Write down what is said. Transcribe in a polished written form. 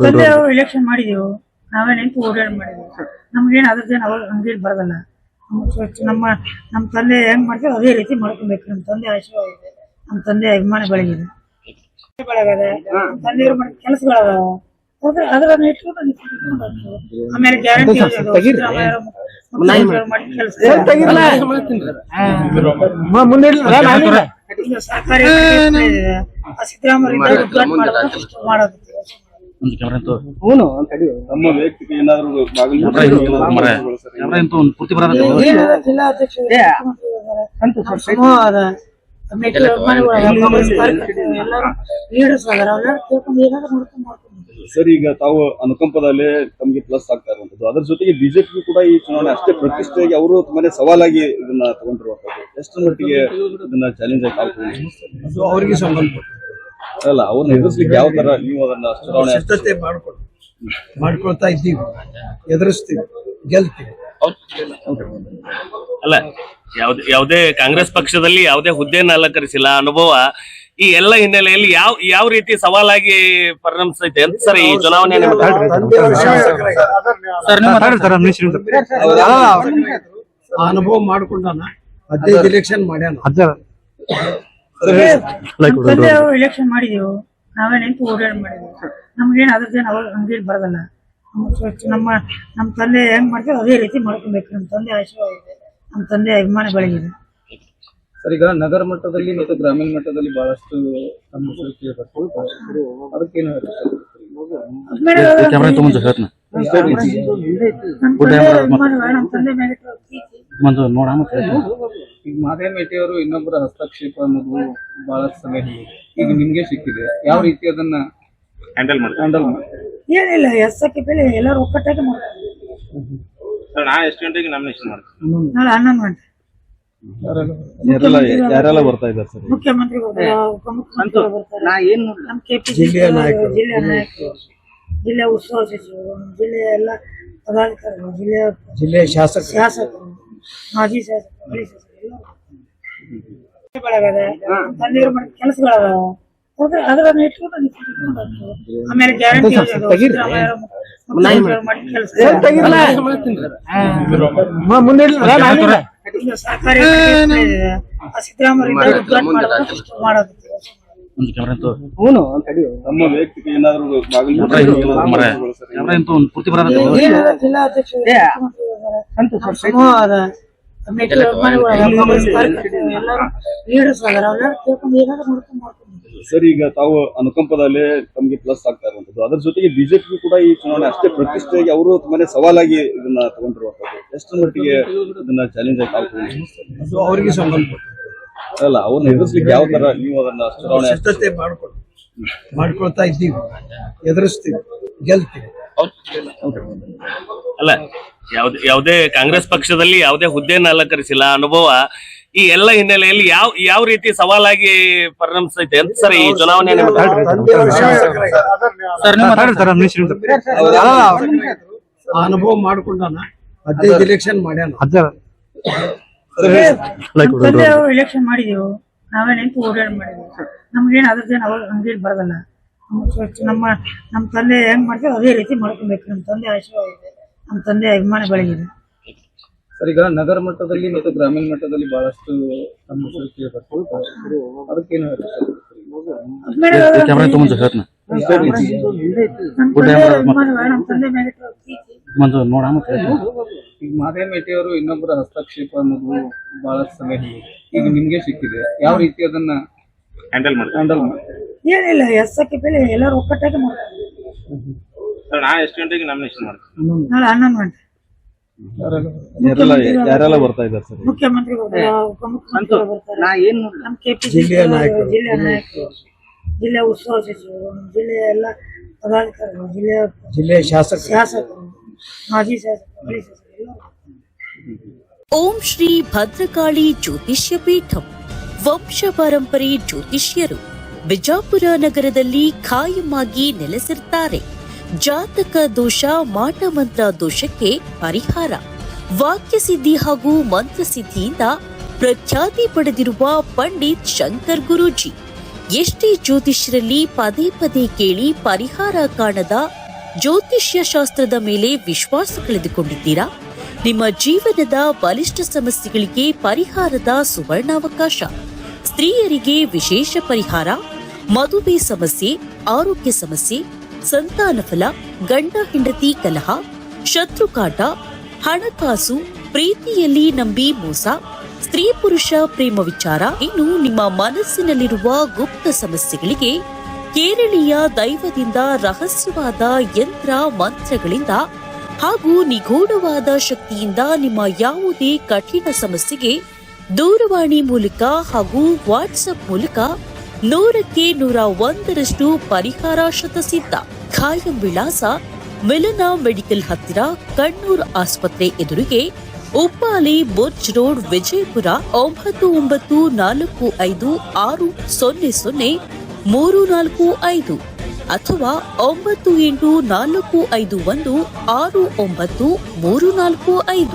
ತಂದೆ ಎಲೆಕ್ಷನ್ ಮಾಡಿದೆವು, ನಾವೇ ನಿಂತು ಓಡಾಡಿ ಮಾಡಿದೆವು. ನಮ್ಗೇನು ಅದ್ರದ್ದೇನು ಅವಾಗ ಹಂಗೇನು ಬರೋದಲ್ಲ. ನಮ್ಮ ತಂದೆ ಹೆಂಗ್ ಮಾಡ್ತೀವಿ ಅದೇ ರೀತಿ ಮಾಡ್ಕೊಬೇಕು. ನಮ್ಮ ತಂದೆ ಆಶೀರ್ವಾದ ಇದೆ, ನಮ್ಮ ತಂದೆ ಅಭಿಮಾನಿಗಳಿಗಿದೆ, ತಂದೆಯವ್ರು ಮಾಡಿದ ಕೆಲಸಗಳದಾವ, ಅದನ್ನ ಇಟ್ಕೊಂಡು ಆಮೇಲೆ ಗ್ಯಾರಂಟಿ ಸರ್ಕಾರಿ ಸಿದ್ದರಾಮಯ್ಯ ಮಾಡೋದು. ನಮ್ಮ ವೈಯಕ್ತಿಕ ಏನಾದ್ರು ಸರ್, ಈಗ ತಾವು ಅನುಕಂಪದಲ್ಲೇ ತಮಗೆ ಪ್ಲಸ್ ಆಗ್ತಾ ಇರುವಂತದ್ದು, ಅದ್ರ ಜೊತೆಗೆ ಬಿಜೆಪಿ ಕೂಡ ಈ ಚುನಾವಣೆ ಅಷ್ಟೇ ಪ್ರತಿಷ್ಠೆಯಾಗಿ ಅವರು ತುಂಬಾನೇ ಸವಾಲಾಗಿ ಇದನ್ನ ತಗೊಂಡಿರುವಂತದ್ದು. ಎಷ್ಟು ಮಟ್ಟಿಗೆ ಇದನ್ನ ಚಾಲೆಂಜ್ ಆಗಿ ಅವರಿಗೆ ಸಂಬಂಧಪಟ್ಟ ಅಲ್ಲ, ಅವ್ರನ್ನ ಎದುರಿಸ್ಲಿಕ್ಕೆ ಯಾವ ತರ ನೀವು ಅದನ್ನ ಚುನಾವಣೆ ಸಿದ್ಧತೆ ಮಾಡ್ಕೊಳ್ತಾ ಇದ್ದೀವಿ, ಎದುರಿಸ್ತೀವಿ, ಗೆಲ್ತೀವಿ. ಅಲ್ಲ, ಯಾವುದೇ ಕಾಂಗ್ರೆಸ್ ಪಕ್ಷದಲ್ಲಿ ಯಾವುದೇ ಹುದ್ದೆಯನ್ನು ಅಲಂಕರಿಸಿಲ್ಲ ಅನುಭವ. ಈ ಎಲ್ಲ ಹಿನ್ನೆಲೆಯಲ್ಲಿ ಯಾವ ರೀತಿ ಸವಾಲಾಗಿ ಪರಿಣಮಿಸೈತೆ ಅಂತ ಸರ್ ಈ ಚುನಾವಣೆ? ಅನುಭವ ಮಾಡ್ಕೊಂಡಾನ, 15 ಎಲೆಕ್ಷನ್ ಮಾಡ್ಯಾನ. ತಂದೆ ಎಲೆಕ್ಷನ್ ಮಾಡಿದೆವು, ನಾವೇ ನಿಂತು ಓಡಾಡಿ ಮಾಡಿದೆವು. ನಮ್ಗೇನು ಅದ್ರದ್ದೇನು ಅವಾಗ ಹಂಗೇನು ಬರೋದಲ್ಲ. ನಮ್ಮ ತಂದೆ ಹೆಂಗ್ ಮಾಡ್ತೀವಿ ಅದೇ ರೀತಿ ಮಾಡ್ಕೊಬೇಕು. ನಮ್ಮ ತಂದೆ ಆಶೀರ್ವಾದ ಇದೆ, ನಮ್ಮ ತಂದೆ ಅಭಿಮಾನಿಗಳಿಗಿದೆ. ಸರ್, ಈಗ ನಗರ ಮಟ್ಟದಲ್ಲಿ ಮತ್ತು ಗ್ರಾಮೀಣ ಮಟ್ಟದಲ್ಲಿ ಬಹಳಷ್ಟು ಸಮಸ್ಯೆ ಅದಕ್ಕೇನು ಈಗ ಮಾದೇಮೇಟಿ ಅವರು ಇನ್ನೊಬ್ಬರ ಹಸ್ತಕ್ಷೇಪ ಅನ್ನೋದು ಬಹಳಷ್ಟು ಸಮಯ ಈಗ ನಿಮ್ಗೆ ಸಿಕ್ಕಿದೆ. ಯಾವ ರೀತಿ ಅದನ್ನ ಹ್ಯಾಂಡಲ್ ಮಾಡಿ? ಏನಿಲ್ಲ, ಎಸ್ಸಕ್ಕೆ ಬೆಲೆ ಎಲ್ಲರೂ ಒಕ್ಕಟ್ಟಾಗಿ ಮಾಡ್ತಾರೆ. ಎಷ್ಟು ಗಂಟೆಗೆ ನಾಮಿನೇಷನ್ ಮಾಡ್ತೀವಿ? ನಾಳೆ 11 ಗಂಟೆ. ಯಾರೆಲ್ಲ ಬರ್ತಾ ಇದ್ದಾರೆ ಸರ್? ಮುಖ್ಯಮಂತ್ರಿಗಳು, ಉಪಮುಖ್ಯಮಂತ್ರಿಗಳು ಬರ್ತಾರೆ, ನಮ್ಮ ಕೆಪಿಸಿಸಿ ಜಿಲ್ಲೆಯ ನಾಯಕರು, ಜಿಲ್ಲೆಯ ಉತ್ಸವ ಸಚಿವರು, ಜಿಲ್ಲೆಯ ಎಲ್ಲ ಪದಾಧಿಕಾರಿಗಳು, ಜಿಲ್ಲೆಯ ಶಾಸಕರು, ಮಾಜಿ ಶಾಸಕರು, ಹಳಿ ಶಾಸಕರು ತಂದೆಯವ್ರು ಮಾಡಿದ ಕೆಲಸಗಳದಾವ, ಅದನ್ನ ಇಟ್ಕೊಂಡು ಆಮೇಲೆ ಗ್ಯಾರಂಟಿ ಸರ್ಕಾರಿ ಸಿದ್ದರಾಮಯ್ಯ ಮಾಡೋದು. ನಮ್ಮ ವೈಯಕ್ತಿಕ ಏನಾದ್ರು ಸರ್, ಈಗ ತಾವು ಅನುಕಂಪದಲ್ಲೇ ತಮಗೆ ಪ್ಲಸ್ ಆಗ್ತಾ ಇರುವಂತದ್ದು, ಅದ್ರ ಜೊತೆಗೆ ಬಿಜೆಪಿ ಕೂಡ ಈ ಚುನಾವಣೆ ಅಷ್ಟೇ ಪ್ರತಿಷ್ಠೆಯಾಗಿ ಅವರು ತುಂಬಾನೇ ಸವಾಲಾಗಿ ಇದನ್ನ ತಗೊಂಡಿರುವಂತದ್ದು. ಎಷ್ಟು ಮಟ್ಟಿಗೆ ಇದನ್ನ ಚಾಲೆಂಜ್ ಆಗಿ ಅವರಿಗೆ ಸಂಬಂಧಪಟ್ಟ ಅಲ್ಲ, ಅವ್ರನ್ನ ಎದುರಿಸ್ಲಿಕ್ಕೆ ಯಾವ ತರ ನೀವು ಅದನ್ನ ಚುನಾವಣೆ ಸಿದ್ಧತೆ ಮಾಡ್ಕೊಳ್ತಾ ಇದ್ದೀವಿ, ಎದುರಿಸ್ತೀವಿ, ಗೆಲ್ತೀವಿ. ಅಲ್ಲ, ಯಾವುದೇ ಕಾಂಗ್ರೆಸ್ ಪಕ್ಷದಲ್ಲಿ ಯಾವುದೇ ಹುದ್ದೆಯನ್ನು ಅಲಂಕರಿಸಿಲ್ಲ ಅನುಭವ. ಈ ಎಲ್ಲ ಹಿನ್ನೆಲೆಯಲ್ಲಿ ಯಾವ ರೀತಿ ಸವಾಲಾಗಿ ಪರಿಣಮಿಸೈತೆ ಅಂತ ಸರ್ ಈ ಚುನಾವಣೆ? ಅನುಭವ ಮಾಡ್ಕೊಂಡಾನ, 15 ಎಲೆಕ್ಷನ್ ಮಾಡ್ಯಾನ. ತಂದೆ ಎಲೆಕ್ಷನ್ ಮಾಡಿದೆವು, ನಾವೇ ನಿಂತು ಓಡಾಡಿ ಮಾಡಿದೆವು. ನಮ್ಗೇನು ಅದ್ರದ್ದೇನು ಅವಾಗ ಹಂಗೇನು ಬರೋದಲ್ಲ. ನಮ್ಮ ತಂದೆ ಹೆಂಗ್ ಮಾಡ್ತೀವಿ ಅದೇ ರೀತಿ ಮಾಡ್ಕೊಬೇಕು. ನಮ್ಮ ತಂದೆ ಆಶೀರ್ವಾದ ಇದೆ, ನಮ್ಮ ತಂದೆ ಅಭಿಮಾನಿಗಳಿಗಿದೆ. ಸರ್, ಈಗ ನಗರ ಮಟ್ಟದಲ್ಲಿ ಮತ್ತು ಗ್ರಾಮೀಣ ಮಟ್ಟದಲ್ಲಿ ಬಹಳಷ್ಟು ಸಮಸ್ಯೆ ಅದಕ್ಕೇನು ಈಗ ಮಾದೇಮೇಟಿ ಅವರು ಇನ್ನೊಬ್ಬರ ಹಸ್ತಕ್ಷೇಪ ಅನ್ನೋದು ಬಹಳಷ್ಟು ಸಮಯ ಈಗ ನಿಮ್ಗೆ ಸಿಕ್ಕಿದೆ. ಯಾವ ರೀತಿ ಅದನ್ನ ಹ್ಯಾಂಡಲ್ ಮಾಡಿ? ಏನಿಲ್ಲ, ಎಸ್ಸಕ್ಕೆ ಬೆಲೆ ಎಲ್ಲರೂ ಒಕ್ಕಟ್ಟಾಗಿ ಮಾಡ್ತಾರೆ. ಎಷ್ಟು ಗಂಟೆಗೆ ನಾಮಿನೇಷನ್ ಮಾಡ್ತೀವಿ? ನಾಳೆ 11 ಗಂಟೆ. ಯಾರೆಲ್ಲ ಬರ್ತಾ ಇದ್ದಾರೆ ಸರ್? ಮುಖ್ಯಮಂತ್ರಿಗಳು, ಉಪಮುಖ್ಯಮಂತ್ರಿಗಳು ಬರ್ತಾರೆ, ನಮ್ಮ ಕೆಪಿಸಿಸಿ ಜಿಲ್ಲೆಯ ನಾಯಕರು, ಜಿಲ್ಲೆಯ ಉತ್ಸವ ಸಚಿವರು, ಜಿಲ್ಲೆಯ ಎಲ್ಲ ಪದಾಧಿಕಾರಿಗಳು, ಜಿಲ್ಲೆಯ ಶಾಸಕರು, ಮಾಜಿ ಶಾಸಕರು, ಹಳಿ ಶಾಸಕರು. ಓಂ ಶ್ರೀ ಭದ್ರಕಾಳಿ ಜ್ಯೋತಿಷ್ಯ ಪೀಠಂ ವಂಶ ಪಾರಂಪರೆ ಜ್ಯೋತಿಷ್ಯರು ಬಿಜಾಪುರ ನಗರದಲ್ಲಿ ಖಾಯಂ ಆಗಿ ನೆಲೆಸಿರ್ತಾರೆ. ಜಾತಕ ದೋಷ, ಮಾಟಮಂತ್ರ ದೋಷಕ್ಕೆ ಪರಿಹಾರ, ವಾಕ್ಯಸಿದ್ಧಿ ಹಾಗೂ ಮಂತ್ರಸಿದ್ಧಿಯಿಂದ ಪ್ರಖ್ಯಾತಿ ಪಡೆದಿರುವ ಪಂಡಿತ್ ಶಂಕರ್ ಗುರೂಜಿ. ಎಷ್ಟೇ ಜ್ಯೋತಿಷ್ಯರಲ್ಲಿ ಪದೇ ಪದೇ ಕೇಳಿ ಪರಿಹಾರ ಕಾಣದ ಜ್ಯೋತಿಷ್ಯ ಶಾಸ್ತ್ರದ ಮೇಲೆ ವಿಶ್ವಾಸ ಕಳೆದುಕೊಂಡಿದ್ದೀರಾ? ನಿಮ್ಮ ಜೀವನದ ಬಲಿಷ್ಠ ಸಮಸ್ಯೆಗಳಿಗೆ ಪರಿಹಾರದ ಸುವರ್ಣಾವಕಾಶ. ಸ್ತ್ರೀಯರಿಗೆ ವಿಶೇಷ ಪರಿಹಾರ, ಮದುವೆ ಸಮಸ್ಯೆ, ಆರೋಗ್ಯ ಸಮಸ್ಯೆ, ಸಂತಾನ ಫಲ, ಗಂಡ ಹೆಂಡತಿ ಕಲಹ, ಶತ್ರುಕಾಟ, ಹಣಕಾಸು, ಪ್ರೀತಿಯಲ್ಲಿ ನಂಬಿ ಮೋಸ, ಸ್ತ್ರೀ ಪುರುಷ ಪ್ರೇಮ ವಿಚಾರ, ಇನ್ನು ನಿಮ್ಮ ಮನಸ್ಸಿನಲ್ಲಿರುವ ಗುಪ್ತ ಸಮಸ್ಯೆಗಳಿಗೆ ಕೇರಳೀಯ ದೈವದಿಂದ ರಹಸ್ಯವಾದ ಯಂತ್ರ ಮಂತ್ರಗಳಿಂದ ಹಾಗೂ ನಿಗೂಢವಾದ ಶಕ್ತಿಯಿಂದ ನಿಮ್ಮ ಯಾವುದೇ ಕಠಿಣ ಸಮಸ್ಯೆಗೆ ದೂರವಾಣಿ ಮೂಲಕ ಹಾಗೂ ವಾಟ್ಸ್ಆಪ್ ಮೂಲಕ 100ಕ್ಕೆ 101ರಷ್ಟು ಪರಿಹಾರ ಶತಸಿದ್ಧ. ಖಾಯಂ ವಿಳಾಸ ಮಿಲನ ಮೆಡಿಕಲ್ ಹತ್ತಿರ, ಕಣ್ಣೂರ್ ಆಸ್ಪತ್ರೆ ಎದುರಿಗೆ, ಉಪ್ಪಾಲಿ ಬುರ್ಜ್ ರೋಡ್, ವಿಜಯಪುರ 9815600345 ಅಥವಾ 9845169345.